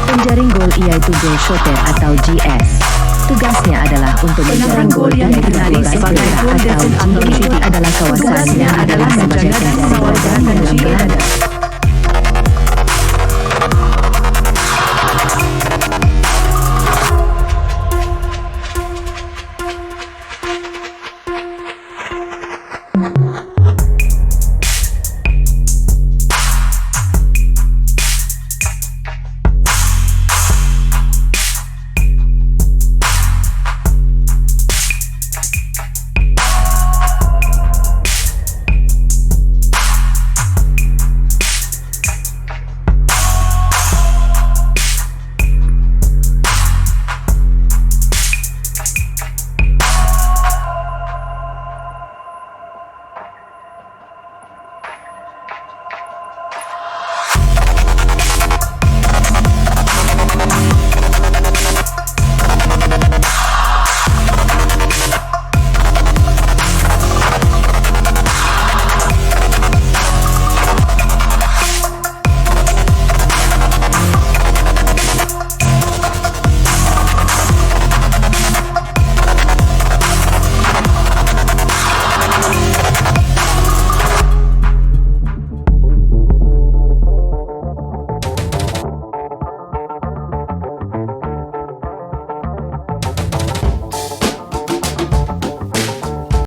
Penjaring gol iaitu goal shooter atau GS. Tugasnya adalah untuk menjaring gol yang dikenali sebagai gol atau GS adalah kawasannya adalah sebagai penjaring gol yang berada.